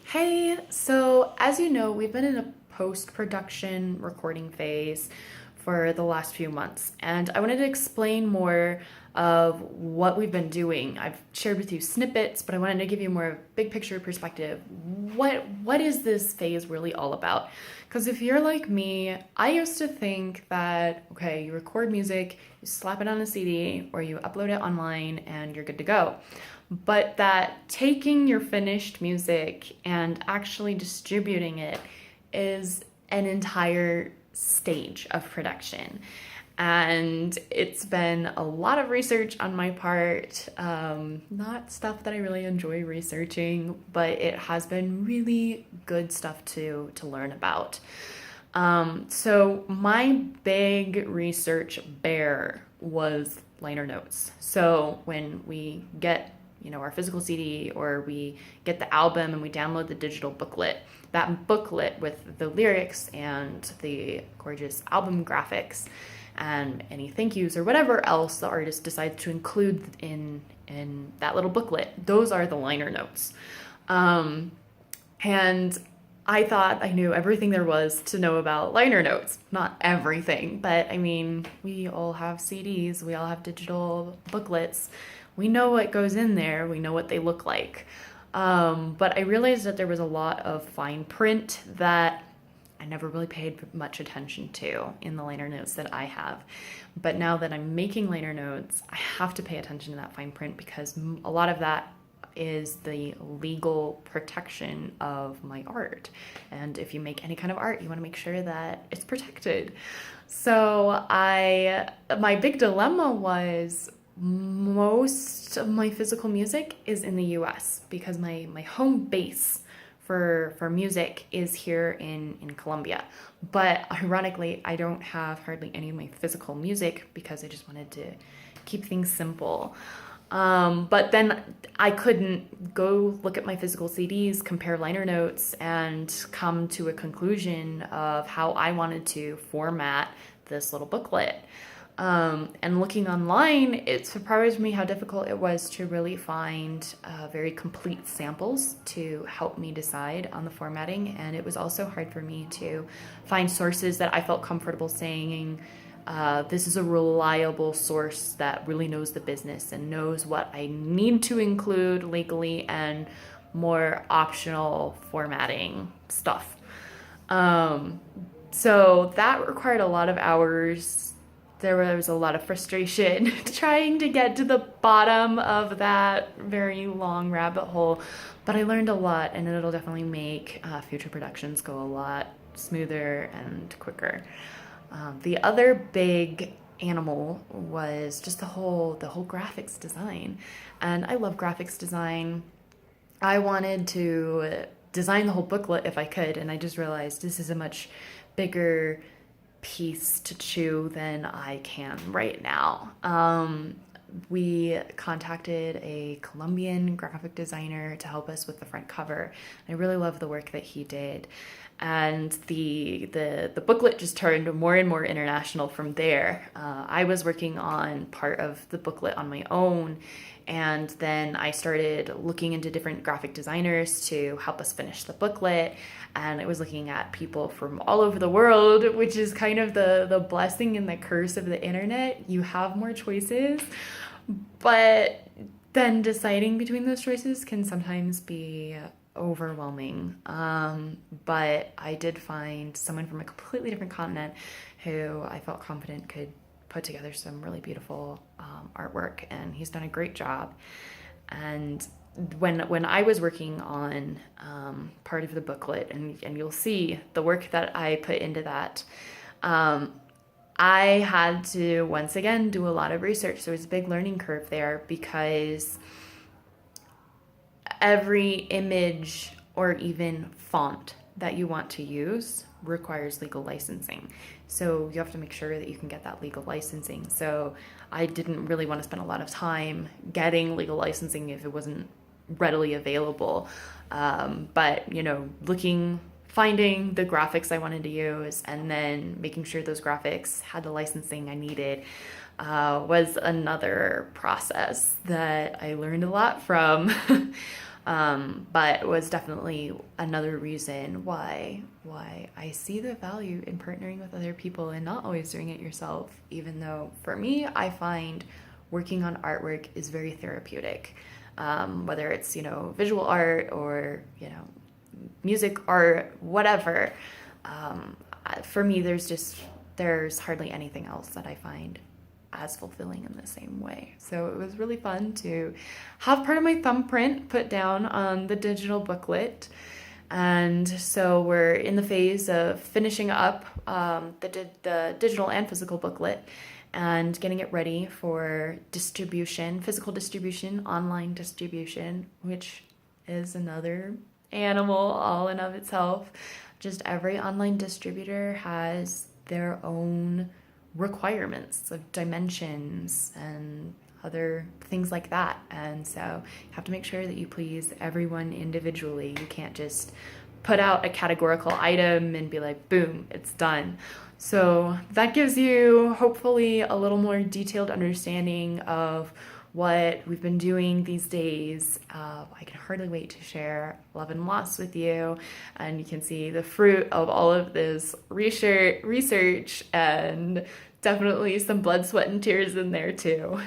Hey, so as you know, we've been in a post-production recording phase for the last few months, and I wanted to explain more of what we've been doing. I've shared with you snippets, but I wanted to give you more big picture perspective. What is this phase really all about? Because if you're like me, I used to think that okay, you record music, you slap it on a CD, or you upload it online, and you're good to go, but that taking your finished music and actually distributing it is an entire stage of production. And it's been a lot of research on my part, not stuff that I really enjoy researching, but it has been really good stuff to learn about. So my big research bear was liner notes. So when we get our physical CD or we get the album and we download the digital booklet, that booklet with the lyrics and the gorgeous album graphics and any thank yous or whatever else the artist decides to include in that little booklet, those are the liner notes. And I thought I knew everything there was to know about liner notes. Not everything, but I mean, we all have CDs, we all have digital booklets. We know what goes in there, we know what they look like. But I realized that there was a lot of fine print that I never really paid much attention to in the liner notes that I have. But now that I'm making liner notes, I have to pay attention to that fine print because a lot of that is the legal protection of my art. And if you make any kind of art, you want to make sure that it's protected. So my big dilemma was most of my physical music is in the US because my home base for music is here in Colombia. But ironically, I don't have hardly any of my physical music because I just wanted to keep things simple. But then I couldn't go look at my physical CDs, compare liner notes, and come to a conclusion of how I wanted to format this little booklet. And looking online, it surprised me how difficult it was to really find very complete samples to help me decide on the formatting. And it was also hard for me to find sources that I felt comfortable saying, this is a reliable source that really knows the business and knows what I need to include legally and more optional formatting stuff. So that required a lot of hours. There was a lot of frustration trying to get to the bottom of that very long rabbit hole, but I learned a lot, and it'll definitely make future productions go a lot smoother and quicker. The other big animal was just the whole graphics design, and I love graphics design. I wanted to design the whole booklet if I could, and I just realized this is a much bigger piece to chew than I can right now. We contacted a Colombian graphic designer to help us with the front cover. I really love the work that he did. And the booklet just turned more and more international from there. I was working on part of the booklet on my own, and then I started looking into different graphic designers to help us finish the booklet. And I was looking at people from all over the world, which is kind of the blessing and the curse of the internet. You have more choices, but then deciding between those choices can sometimes be overwhelming. But I did find someone from a completely different continent who I felt confident could put together some really beautiful artwork, and he's done a great job. And when I was working on part of the booklet, and you'll see the work that I put into that, I had to once again do a lot of research. So it was a big learning curve there because every image or even font that you want to use requires legal licensing. So you have to make sure that you can get that legal licensing. So I didn't really want to spend a lot of time getting legal licensing if it wasn't readily available. But finding the graphics I wanted to use and then making sure those graphics had the licensing I needed was another process that I learned a lot from. But it was definitely another reason why I see the value in partnering with other people and not always doing it yourself, even though for me, I find working on artwork is very therapeutic. Whether it's, visual art or, music art, whatever. For me, there's hardly anything else that I find as fulfilling in the same way. So it was really fun to have part of my thumbprint put down on the digital booklet. And so we're in the phase of finishing up the digital and physical booklet and getting it ready for distribution, physical distribution, online distribution, which is another animal all in of itself. Just every online distributor has their own requirements of dimensions and other things like that. And so you have to make sure that you please everyone individually. You can't just put out a categorical item and be like, boom, it's done. So that gives you hopefully a little more detailed understanding of what we've been doing these days. I can hardly wait to share Love and Loss with you, and you can see the fruit of all of this research and definitely some blood, sweat, and tears in there too.